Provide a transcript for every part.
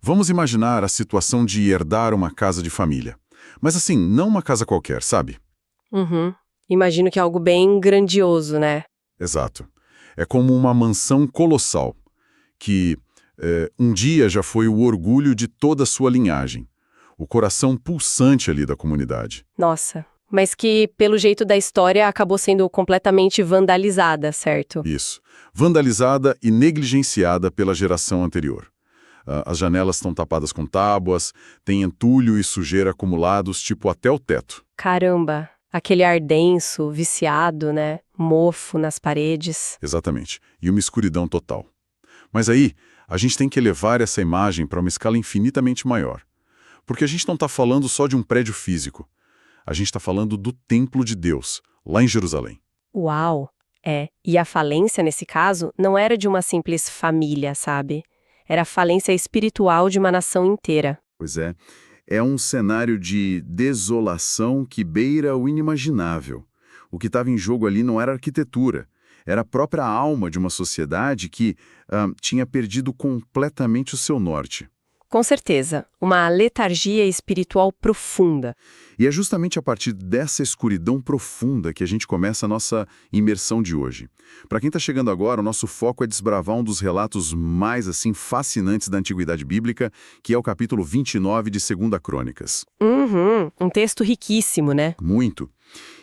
Vamos imaginar a situação de herdar uma casa de família. Mas assim, não uma casa qualquer, sabe? Uhum. Imagino que é algo bem grandioso, né? Exato. É como uma mansão colossal, que um dia já foi o orgulho de toda a sua linhagem, o coração pulsante ali da comunidade. Nossa. Mas que, pelo jeito da história, acabou sendo completamente vandalizada, certo? Isso. Vandalizada e negligenciada pela geração anterior. As janelas estão tapadas com tábuas, tem entulho e sujeira acumulados, tipo até o teto. Caramba, aquele ar denso, viciado, né? Mofo nas paredes. Exatamente. E uma escuridão total. Mas aí, a gente tem que elevar essa imagem para uma escala infinitamente maior. Porque a gente não está falando só de um prédio físico. A gente está falando do templo de Deus, lá em Jerusalém. Uau! É. E a falência, nesse caso, não era de uma simples família, sabe? Era a falência espiritual de uma nação inteira. Pois é. É um cenário de desolação que beira o inimaginável. O que estava em jogo ali não era arquitetura. Era a própria alma de uma sociedade que tinha perdido completamente o seu norte. Com certeza, uma letargia espiritual profunda. E é justamente a partir dessa escuridão profunda que a gente começa a nossa imersão de hoje. Para quem está chegando agora, o nosso foco é desbravar um dos relatos mais fascinantes da Antiguidade Bíblica, que é o capítulo 29 de 2 Crônicas. Um texto riquíssimo, né? Muito.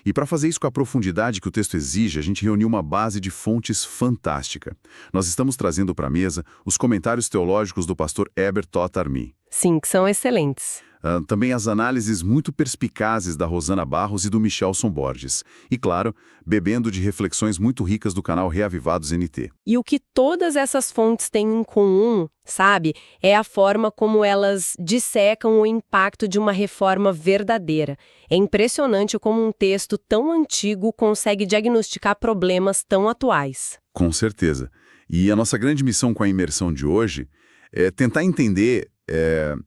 E para fazer isso com a profundidade que o texto exige, a gente reuniu uma base de fontes fantástica. Nós estamos trazendo para a mesa os comentários teológicos do pastor Heber Toth-Armi. Sim, que são excelentes. Também as análises muito perspicazes da Rosana Barros e do Michelson Borges. E, claro, bebendo de reflexões muito ricas do canal Reavivados NT. E o que todas essas fontes têm em comum, sabe, é a forma como elas dissecam o impacto de uma reforma verdadeira. É impressionante como um texto tão antigo consegue diagnosticar problemas tão atuais. Com certeza. E a nossa grande missão com a imersão de hoje é tentar entender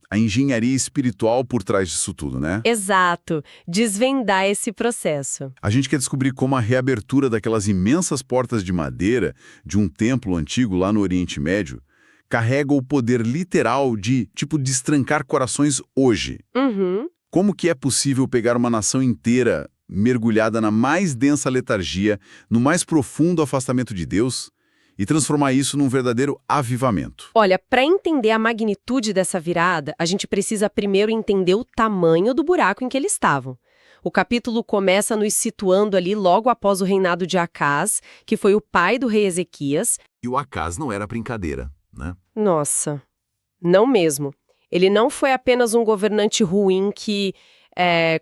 a engenharia espiritual por trás disso tudo, né? Exato. Desvendar esse processo. A gente quer descobrir como a reabertura daquelas imensas portas de madeira de um templo antigo lá no Oriente Médio carrega o poder literal de, destrancar corações hoje. Uhum. Como que é possível pegar uma nação inteira mergulhada na mais densa letargia, no mais profundo afastamento de Deus, e transformar isso num verdadeiro avivamento? Olha, para entender a magnitude dessa virada, a gente precisa primeiro entender o tamanho do buraco em que eles estavam. O capítulo começa nos situando ali logo após o reinado de Acaz, que foi o pai do rei Ezequias. E o Acaz não era brincadeira, né? Nossa, não mesmo. Ele não foi apenas um governante ruim que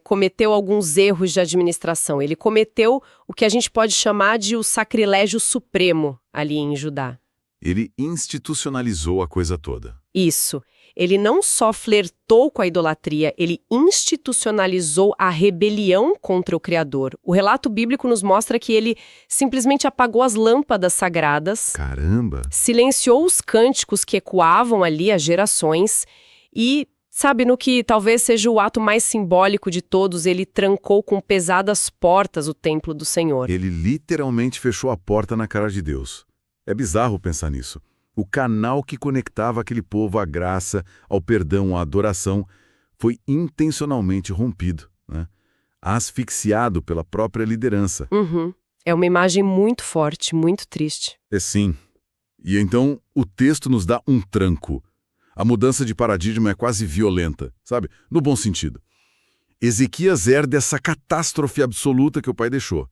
cometeu alguns erros de administração. Ele cometeu o que a gente pode chamar de o sacrilégio supremo ali em Judá. Ele institucionalizou a coisa toda. Isso. Ele não só flertou com a idolatria, ele institucionalizou a rebelião contra o Criador. O relato bíblico nos mostra que ele simplesmente apagou as lâmpadas sagradas. Caramba! Silenciou os cânticos que ecoavam ali há gerações e, sabe, no que talvez seja o ato mais simbólico de todos, ele trancou com pesadas portas o templo do Senhor. Ele literalmente fechou a porta na cara de Deus. É bizarro pensar nisso. O canal que conectava aquele povo à graça, ao perdão, à adoração, foi intencionalmente rompido, né? Asfixiado pela própria liderança. Uhum. É uma imagem muito forte, muito triste. Sim. E então o texto nos dá um tranco. A mudança de paradigma é quase violenta, sabe? No bom sentido. Ezequias herda essa catástrofe absoluta que o pai deixou.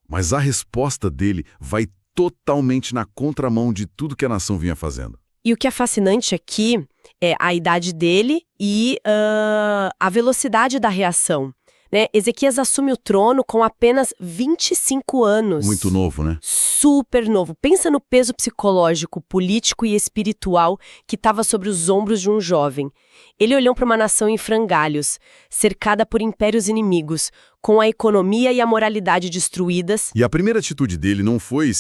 Mas a resposta dele vai totalmente na contramão de tudo que a nação vinha fazendo. E o que é fascinante aqui é a idade dele e a velocidade da reação, né? Ezequias assume o trono com apenas 25 anos. Muito novo, né? Super novo. Pensa no peso psicológico, político e espiritual que estava sobre os ombros de um jovem. Ele olhou para uma nação em frangalhos, cercada por impérios inimigos, com a economia e a moralidade destruídas. E a primeira atitude dele não foi,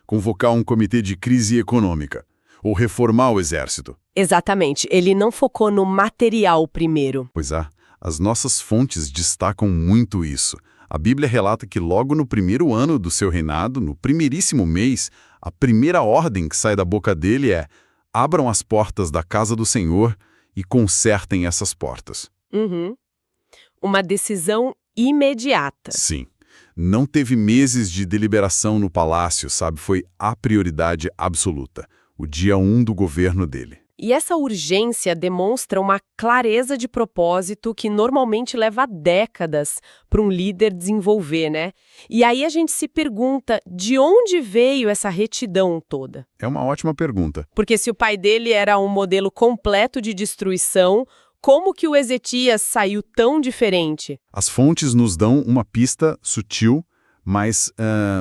convocar um comitê de crise econômica ou reformar o exército. Exatamente. Ele não focou no material primeiro. Pois é. As nossas fontes destacam muito isso. A Bíblia relata que logo no primeiro ano do seu reinado, no primeiríssimo mês, a primeira ordem que sai da boca dele é: abram as portas da casa do Senhor e consertem essas portas. Uhum. Uma decisão imediata. Sim. Não teve meses de deliberação no palácio, sabe? Foi a prioridade absoluta. O dia 1 do governo dele. E essa urgência demonstra uma clareza de propósito que normalmente leva décadas para um líder desenvolver, né? E aí a gente se pergunta de onde veio essa retidão toda? É uma ótima pergunta. Porque se o pai dele era um modelo completo de destruição, como que o Ezequias saiu tão diferente? As fontes nos dão uma pista sutil, mas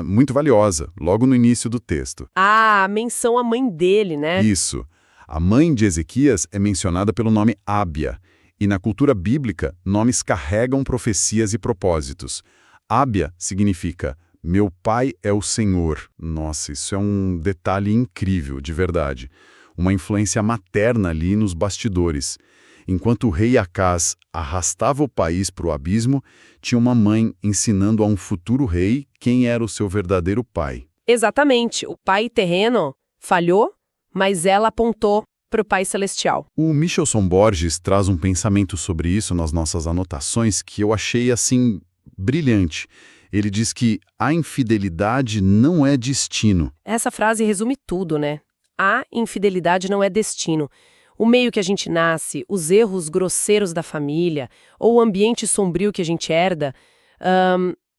muito valiosa, logo no início do texto. Ah, a menção à mãe dele, né? Isso. A mãe de Ezequias é mencionada pelo nome Ábia, e na cultura bíblica, nomes carregam profecias e propósitos. Ábia significa, meu pai é o Senhor. Nossa, isso é um detalhe incrível, de verdade. Uma influência materna ali nos bastidores. Enquanto o rei Acaz arrastava o país para o abismo, tinha uma mãe ensinando a um futuro rei quem era o seu verdadeiro pai. Exatamente. O pai terreno falhou, mas ela apontou para o Pai Celestial. O Michelson Borges traz um pensamento sobre isso nas nossas anotações que eu achei, assim, brilhante. Ele diz que a infidelidade não é destino. Essa frase resume tudo, né? A infidelidade não é destino. O meio que a gente nasce, os erros grosseiros da família ou o ambiente sombrio que a gente herda,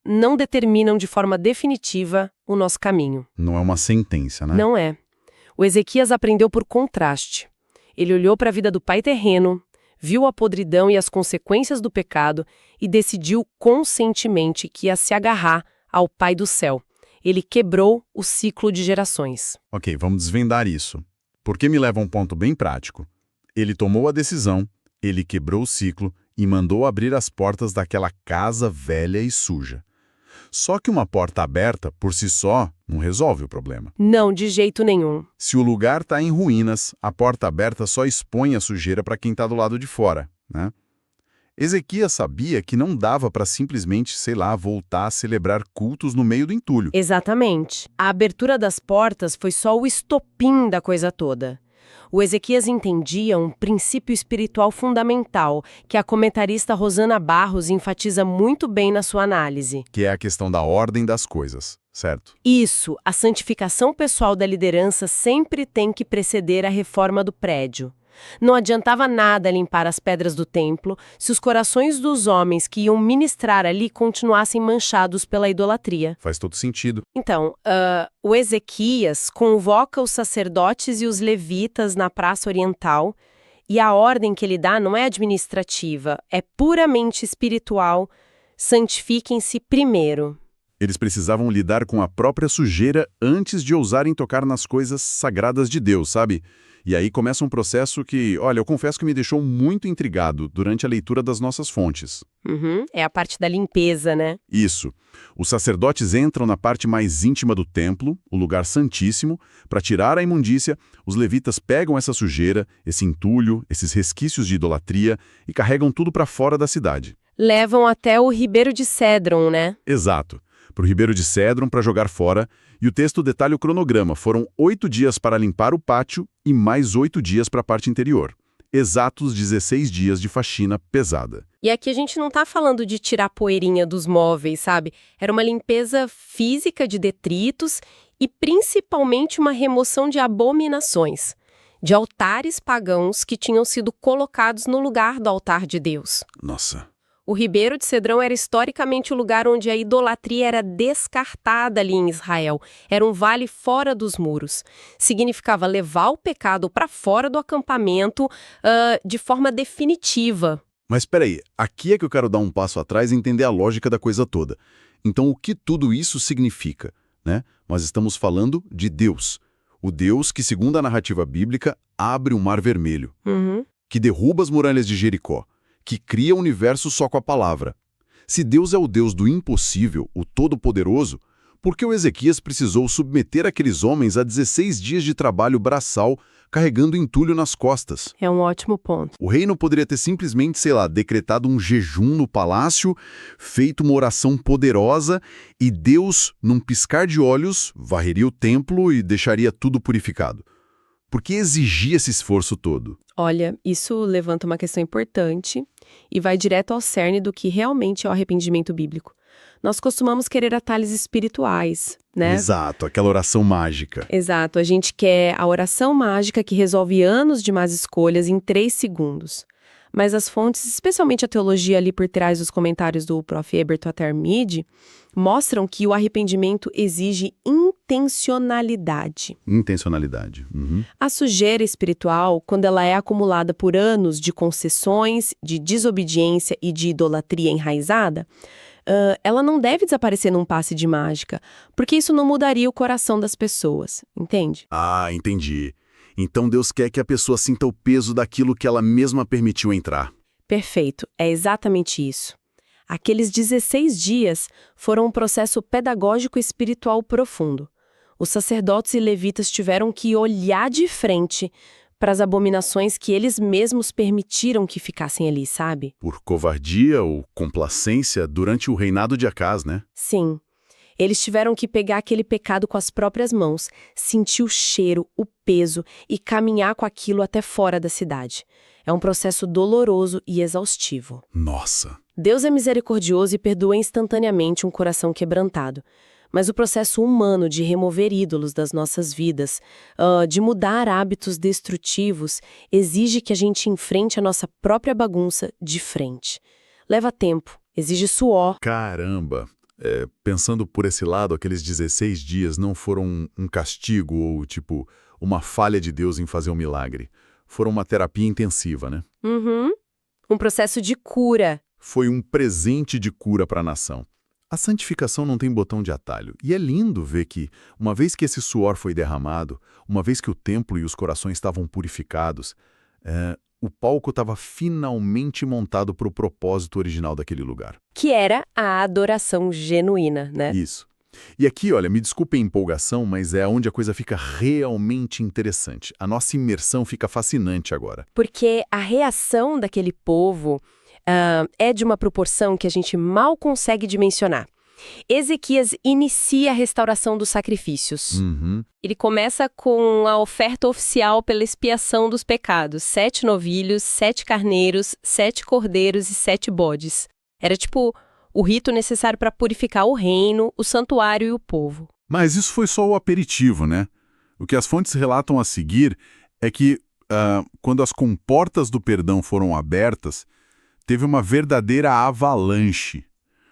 não determinam de forma definitiva o nosso caminho. Não é uma sentença, né? Não é. O Ezequias aprendeu por contraste. Ele olhou para a vida do pai terreno, viu a podridão e as consequências do pecado e decidiu conscientemente que ia se agarrar ao Pai do céu. Ele quebrou o ciclo de gerações. Ok, vamos desvendar isso. Porque me leva a um ponto bem prático. Ele tomou a decisão, ele quebrou o ciclo e mandou abrir as portas daquela casa velha e suja. Só que uma porta aberta, por si só, não resolve o problema. Não, de jeito nenhum. Se o lugar está em ruínas, a porta aberta só expõe a sujeira para quem está do lado de fora, né? Ezequias sabia que não dava para simplesmente, sei lá, voltar a celebrar cultos no meio do entulho. Exatamente. A abertura das portas foi só o estopim da coisa toda. O Ezequias entendia um princípio espiritual fundamental que a comentarista Rosana Barros enfatiza muito bem na sua análise. Que é a questão da ordem das coisas, certo? Isso, a santificação pessoal da liderança sempre tem que preceder a reforma do prédio. Não adiantava nada limpar as pedras do templo se os corações dos homens que iam ministrar ali continuassem manchados pela idolatria. Faz todo sentido. Então, o Ezequias convoca os sacerdotes e os levitas na Praça Oriental, e a ordem que ele dá não é administrativa, é puramente espiritual. Santifiquem-se primeiro. Eles precisavam lidar com a própria sujeira antes de ousarem tocar nas coisas sagradas de Deus, sabe? E aí começa um processo que, olha, eu confesso que me deixou muito intrigado durante a leitura das nossas fontes. É a parte da limpeza, né? Isso. Os sacerdotes entram na parte mais íntima do templo, o lugar santíssimo, para tirar a imundícia. Os levitas pegam essa sujeira, esse entulho, esses resquícios de idolatria e carregam tudo para fora da cidade. Levam até o Ribeiro de Cédron, né? Exato. Para o Ribeiro de Cédron para jogar fora, e o texto detalha o cronograma. Foram 8 dias para limpar o pátio e mais 8 dias para a parte interior. Exatos 16 dias de faxina pesada. E aqui a gente não tá falando de tirar poeirinha dos móveis, sabe? Era uma limpeza física de detritos e principalmente uma remoção de abominações, de altares pagãos que tinham sido colocados no lugar do altar de Deus. Nossa. O Ribeiro de Cedrão era historicamente o lugar onde a idolatria era descartada ali em Israel. Era um vale fora dos muros. Significava levar o pecado para fora do acampamento de forma definitiva. Mas espera aí, aqui é que eu quero dar um passo atrás e entender a lógica da coisa toda. Então, o que tudo isso significa, né? Nós estamos falando de Deus. O Deus que, segundo a narrativa bíblica, abre o Mar Vermelho, que derruba as muralhas de Jericó, que cria o universo só com a palavra. Se Deus é o Deus do impossível, o Todo-Poderoso, por que o Ezequias precisou submeter aqueles homens a 16 dias de trabalho braçal carregando entulho nas costas? É um ótimo ponto. O rei não poderia ter simplesmente, sei lá, decretado um jejum no palácio, feito uma oração poderosa e Deus, num piscar de olhos, varreria o templo e deixaria tudo purificado. Por que exigia esse esforço todo? Olha, isso levanta uma questão importante e vai direto ao cerne do que realmente é o arrependimento bíblico. Nós costumamos querer atalhos espirituais, né? Exato, aquela oração mágica. Exato, a gente quer a oração mágica que resolve anos de más escolhas em 3 segundos. Mas as fontes, especialmente a teologia ali por trás dos comentários do Prof. Herbert Attermead, mostram que o arrependimento exige intencionalidade. Intencionalidade. Uhum. A sujeira espiritual, quando ela é acumulada por anos de concessões, de desobediência e de idolatria enraizada, ela não deve desaparecer num passe de mágica, porque isso não mudaria o coração das pessoas, entende? Ah, entendi. Então Deus quer que a pessoa sinta o peso daquilo que ela mesma permitiu entrar. Perfeito, é exatamente isso. Aqueles 16 dias foram um processo pedagógico espiritual profundo. Os sacerdotes e levitas tiveram que olhar de frente para as abominações que eles mesmos permitiram que ficassem ali, sabe? Por covardia ou complacência durante o reinado de Acás, né? Sim. Eles tiveram que pegar aquele pecado com as próprias mãos, sentir o cheiro, o peso e caminhar com aquilo até fora da cidade. É um processo doloroso e exaustivo. Nossa! Deus é misericordioso e perdoa instantaneamente um coração quebrantado. Mas o processo humano de remover ídolos das nossas vidas, de mudar hábitos destrutivos, exige que a gente enfrente a nossa própria bagunça de frente. Leva tempo, exige suor. Caramba! Pensando por esse lado, aqueles 16 dias não foram um castigo ou, tipo, uma falha de Deus em fazer um milagre. Foram uma terapia intensiva, né? Uhum. Um processo de cura. Foi um presente de cura para a nação. A santificação não tem botão de atalho. E é lindo ver que, uma vez que esse suor foi derramado, uma vez que o templo e os corações estavam purificados, o palco estava finalmente montado para o propósito original daquele lugar. Que era a adoração genuína, né? Isso. E aqui, olha, me desculpe a empolgação, mas é onde a coisa fica realmente interessante. A nossa imersão fica fascinante agora. Porque a reação daquele povo é de uma proporção que a gente mal consegue dimensionar. Ezequias inicia a restauração dos sacrifícios. Uhum. Ele começa com a oferta oficial pela expiação dos pecados. 7 novilhos, 7 carneiros, 7 cordeiros e 7 bodes. Era tipo o rito necessário para purificar o reino, o santuário e o povo. Mas isso foi só o aperitivo, né? O que as fontes relatam a seguir é que, quando as comportas do perdão foram abertas, teve uma verdadeira avalanche,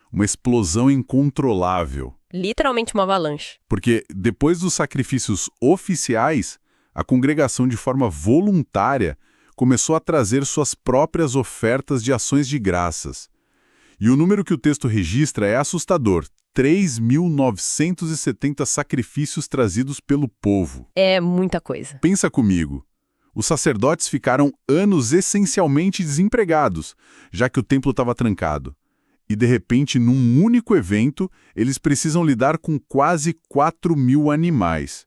uma explosão incontrolável. Literalmente uma avalanche. Porque depois dos sacrifícios oficiais, a congregação, de forma voluntária, começou a trazer suas próprias ofertas de ações de graças. E o número que o texto registra é assustador: 3.970 sacrifícios trazidos pelo povo. É muita coisa. Pensa comigo. Os sacerdotes ficaram anos essencialmente desempregados, já que o templo estava trancado. E, de repente, num único evento, eles precisam lidar com quase 4.000 animais.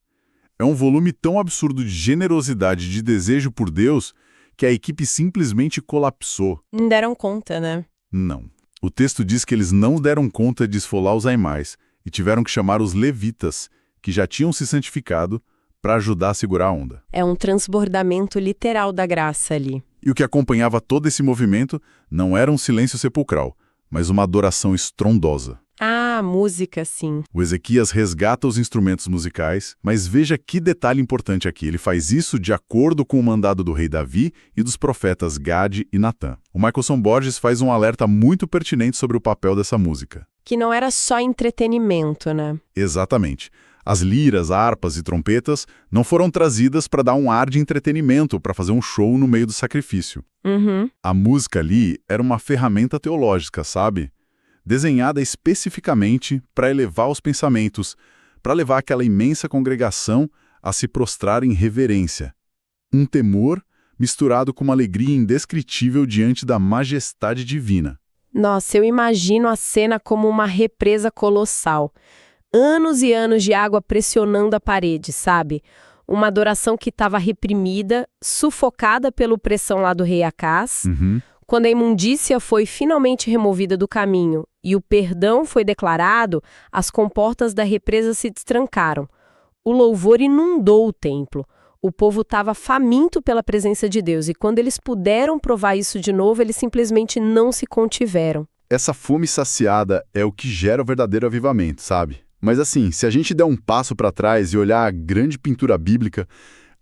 É um volume tão absurdo de generosidade e de desejo por Deus que a equipe simplesmente colapsou. Não deram conta, né? Não. O texto diz que eles não deram conta de esfolar os animais e tiveram que chamar os levitas, que já tinham se santificado, para ajudar a segurar a onda. É um transbordamento literal da graça ali. E o que acompanhava todo esse movimento não era um silêncio sepulcral, mas uma adoração estrondosa. Ah, música, sim. O Ezequias resgata os instrumentos musicais, mas veja que detalhe importante aqui. Ele faz isso de acordo com o mandado do rei Davi e dos profetas Gade e Natã. O Michaelson Borges faz um alerta muito pertinente sobre o papel dessa música. Que não era só entretenimento, né? Exatamente. As liras, harpas e trompetas não foram trazidas para dar um ar de entretenimento, para fazer um show no meio do sacrifício. Uhum. A música ali era uma ferramenta teológica, sabe? Desenhada especificamente para elevar os pensamentos, para levar aquela imensa congregação a se prostrar em reverência. Um temor misturado com uma alegria indescritível diante da majestade divina. Nossa, eu imagino a cena como uma represa colossal. Anos e anos de água pressionando a parede, sabe? Uma adoração que estava reprimida, sufocada pela pressão lá do rei Acás. Uhum. Quando a imundícia foi finalmente removida do caminho e o perdão foi declarado, as comportas da represa se destrancaram. O louvor inundou o templo. O povo estava faminto pela presença de Deus, e quando eles puderam provar isso de novo, eles simplesmente não se contiveram. Essa fome saciada é o que gera o verdadeiro avivamento, sabe? Mas assim, se a gente der um passo para trás e olhar a grande pintura bíblica,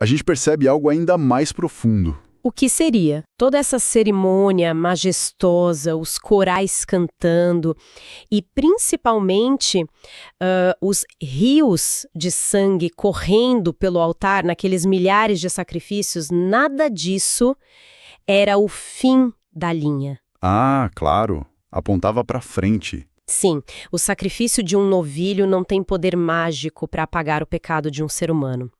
a gente percebe algo ainda mais profundo. O que seria? Toda essa cerimônia majestosa, os corais cantando e, principalmente, os rios de sangue correndo pelo altar, naqueles milhares de sacrifícios, nada disso era o fim da linha. Ah, claro. Apontava para frente. Sim, o sacrifício de um novilho não tem poder mágico para apagar o pecado de um ser humano.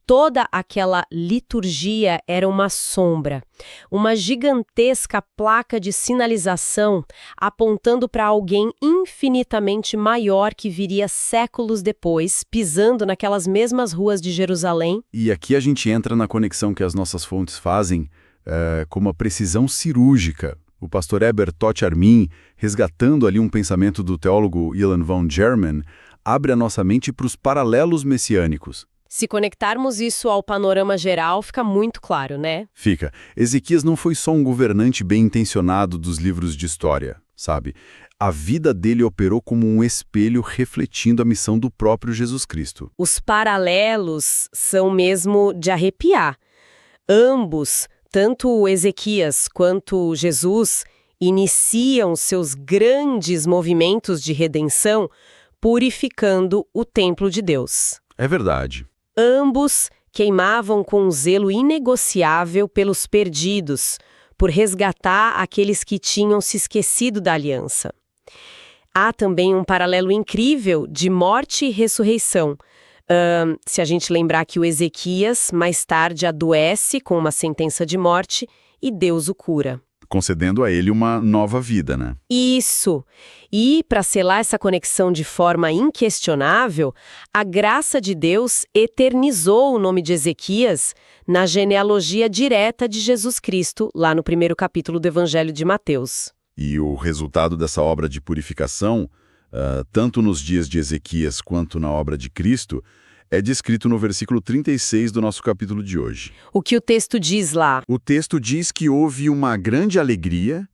Toda aquela liturgia era uma sombra, uma gigantesca placa de sinalização apontando para alguém infinitamente maior que viria séculos depois, pisando naquelas mesmas ruas de Jerusalém. E aqui a gente entra na conexão que as nossas fontes fazem com uma precisão cirúrgica. O pastor Heber Todt-Armin, resgatando ali um pensamento do teólogo Ilan von German, abre a nossa mente para os paralelos messiânicos. Se conectarmos isso ao panorama geral, fica muito claro, né? Fica. Ezequias não foi só um governante bem-intencionado dos livros de história, sabe? A vida dele operou como um espelho refletindo a missão do próprio Jesus Cristo. Os paralelos são mesmo de arrepiar. Ambos, tanto Ezequias quanto Jesus, iniciam seus grandes movimentos de redenção purificando o templo de Deus. É verdade. Ambos queimavam com um zelo inegociável pelos perdidos, por resgatar aqueles que tinham se esquecido da aliança. Há também um paralelo incrível de morte e ressurreição. Se a gente lembrar que o Ezequias, mais tarde, adoece com uma sentença de morte e Deus o cura. Concedendo a ele uma nova vida, né? Isso! E, para selar essa conexão de forma inquestionável, a graça de Deus eternizou o nome de Ezequias na genealogia direta de Jesus Cristo, lá no primeiro capítulo do Evangelho de Mateus. E o resultado dessa obra de purificação, tanto nos dias de Ezequias quanto na obra de Cristo, é descrito no versículo 36 do nosso capítulo de hoje. O que o texto diz lá? O texto diz que houve uma grande alegria,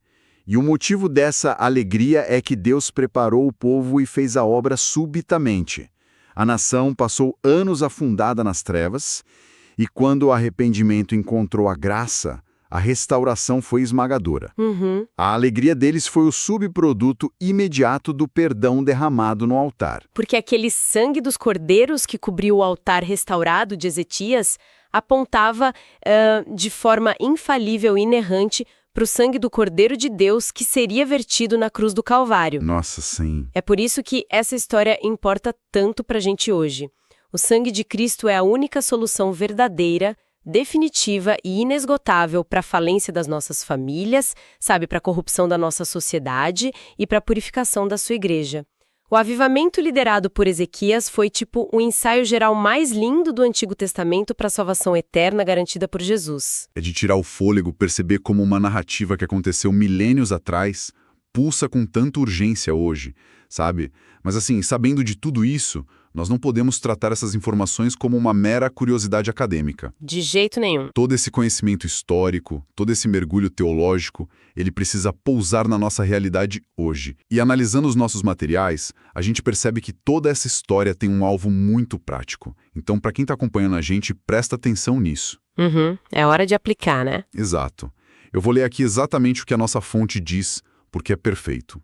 e o motivo dessa alegria é que Deus preparou o povo e fez a obra subitamente. A nação passou anos afundada nas trevas, e quando o arrependimento encontrou a graça, a restauração foi esmagadora. A alegria deles foi o subproduto imediato do perdão derramado no altar. Porque aquele sangue dos cordeiros que cobriu o altar restaurado de Ezequias apontava de forma infalível e inerrante para o sangue do Cordeiro de Deus que seria vertido na cruz do Calvário. Nossa, sim. É por isso que essa história importa tanto para a gente hoje. O sangue de Cristo é a única solução verdadeira, definitiva e inesgotável para a falência das nossas famílias, sabe, para a corrupção da nossa sociedade e para a purificação da sua igreja. O avivamento liderado por Ezequias foi tipo o ensaio geral mais lindo do Antigo Testamento para a salvação eterna garantida por Jesus. É de tirar o fôlego, perceber como uma narrativa que aconteceu milênios atrás pulsa com tanta urgência hoje, sabe? Mas assim, sabendo de tudo isso, nós não podemos tratar essas informações como uma mera curiosidade acadêmica. De jeito nenhum. Todo esse conhecimento histórico, todo esse mergulho teológico, ele precisa pousar na nossa realidade hoje. E analisando os nossos materiais, a gente percebe que toda essa história tem um alvo muito prático. Então, para quem está acompanhando a gente, presta atenção nisso. É hora de aplicar, né? Exato. Eu vou ler aqui exatamente o que a nossa fonte diz, porque é perfeito.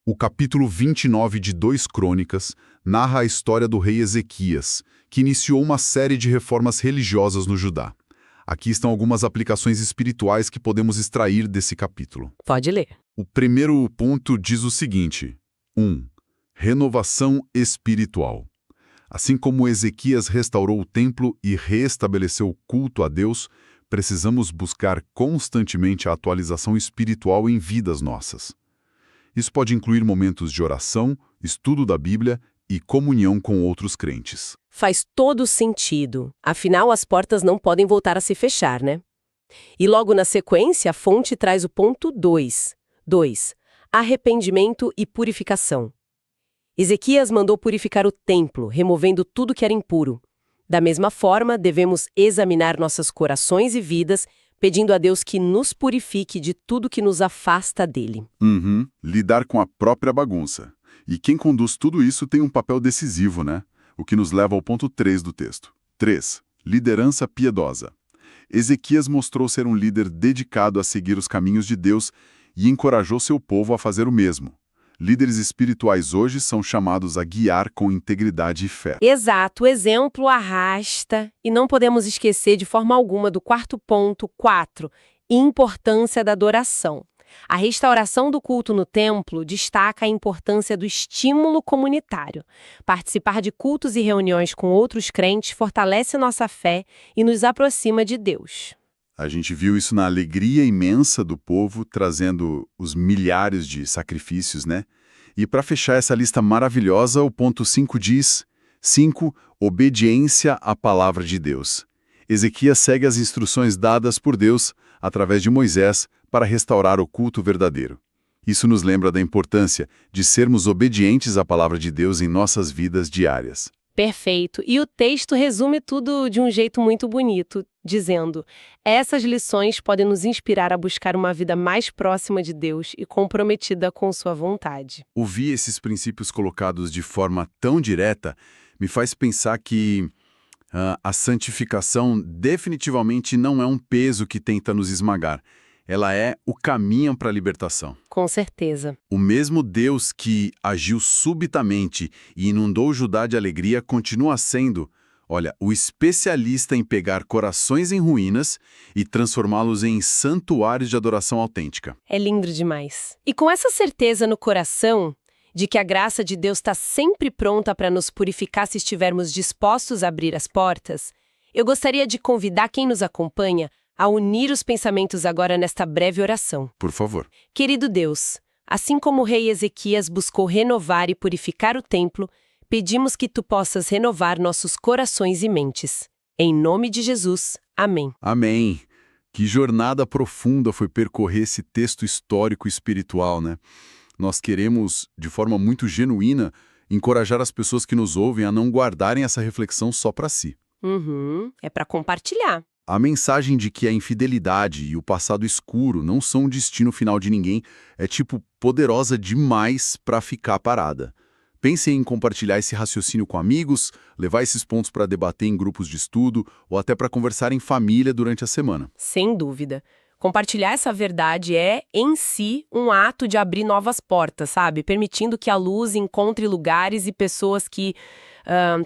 O capítulo 29 de 2 Crônicas narra a história do rei Ezequias, que iniciou uma série de reformas religiosas no Judá. Aqui estão algumas aplicações espirituais que podemos extrair desse capítulo. Pode ler. O primeiro ponto diz o seguinte: 1. Renovação espiritual. Assim como Ezequias restaurou o templo e reestabeleceu o culto a Deus, precisamos buscar constantemente a atualização espiritual em vidas nossas. Isso pode incluir momentos de oração, estudo da Bíblia e comunhão com outros crentes. Faz todo sentido. Afinal, as portas não podem voltar a se fechar, né? E logo na sequência, a fonte traz o ponto 2. 2. Arrependimento e purificação. Ezequias mandou purificar o templo, removendo tudo que era impuro. Da mesma forma, devemos examinar nossos corações e vidas, pedindo a Deus que nos purifique de tudo que nos afasta dele. Lidar com a própria bagunça. E quem conduz tudo isso tem um papel decisivo, né? O que nos leva ao ponto 3 do texto. 3. Liderança piedosa. Ezequias mostrou ser um líder dedicado a seguir os caminhos de Deus e encorajou seu povo a fazer o mesmo. Líderes espirituais hoje são chamados a guiar com integridade e fé. Exato, o exemplo arrasta. E não podemos esquecer de forma alguma do quarto ponto, 4, importância da adoração. A restauração do culto no templo destaca a importância do estímulo comunitário. Participar de cultos e reuniões com outros crentes fortalece nossa fé e nos aproxima de Deus. A gente viu isso na alegria imensa do povo, trazendo os milhares de sacrifícios, né? E para fechar essa lista maravilhosa, o ponto 5 diz: 5. Obediência à palavra de Deus. Ezequias segue as instruções dadas por Deus, através de Moisés, para restaurar o culto verdadeiro. Isso nos lembra da importância de sermos obedientes à palavra de Deus em nossas vidas diárias. Perfeito. E o texto resume tudo de um jeito muito bonito, dizendo: essas lições podem nos inspirar a buscar uma vida mais próxima de Deus e comprometida com sua vontade. Ouvir esses princípios colocados de forma tão direta me faz pensar que a santificação definitivamente não é um peso que tenta nos esmagar. Ela é o caminho para a libertação. Com certeza. O mesmo Deus que agiu subitamente e inundou Judá de alegria continua sendo, o especialista em pegar corações em ruínas e transformá-los em santuários de adoração autêntica. É lindo demais. E com essa certeza no coração de que a graça de Deus está sempre pronta para nos purificar se estivermos dispostos a abrir as portas, eu gostaria de convidar quem nos acompanha a unir os pensamentos agora nesta breve oração. Por favor. Querido Deus, assim como o rei Ezequias buscou renovar e purificar o templo, pedimos que Tu possas renovar nossos corações e mentes. Em nome de Jesus. Amém. Amém. Que jornada profunda foi percorrer esse texto histórico e espiritual, né? Nós queremos, de forma muito genuína, encorajar as pessoas que nos ouvem a não guardarem essa reflexão só para si. É para compartilhar. A mensagem de que a infidelidade e o passado escuro não são o destino final de ninguém é, poderosa demais para ficar parada. Pense em compartilhar esse raciocínio com amigos, levar esses pontos para debater em grupos de estudo ou até para conversar em família durante a semana. Sem dúvida. Compartilhar essa verdade é, em si, um ato de abrir novas portas, sabe? Permitindo que a luz encontre lugares e pessoas que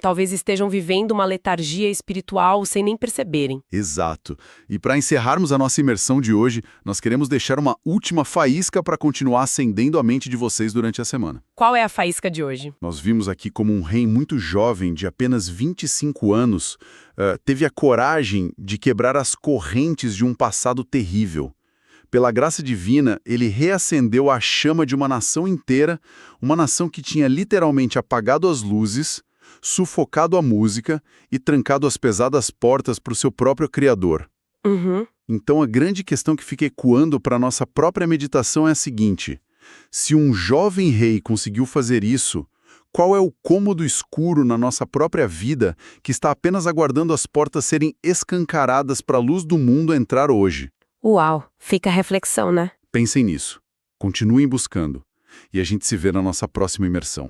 talvez estejam vivendo uma letargia espiritual sem nem perceberem. Exato. E para encerrarmos a nossa imersão de hoje, nós queremos deixar uma última faísca para continuar acendendo a mente de vocês durante a semana. Qual é a faísca de hoje? Nós vimos aqui como um rei muito jovem, de apenas 25 anos, teve a coragem de quebrar as correntes de um passado terrível. Pela graça divina, ele reacendeu a chama de uma nação inteira, uma nação que tinha literalmente apagado as luzes, sufocado a música e trancado as pesadas portas para o seu próprio Criador. Então a grande questão que fica ecoando para a nossa própria meditação é a seguinte: se um jovem rei conseguiu fazer isso, qual é o cômodo escuro na nossa própria vida que está apenas aguardando as portas serem escancaradas para a luz do mundo entrar hoje? Uau, fica a reflexão, né? Pensem nisso. Continuem buscando. E a gente se vê na nossa próxima imersão.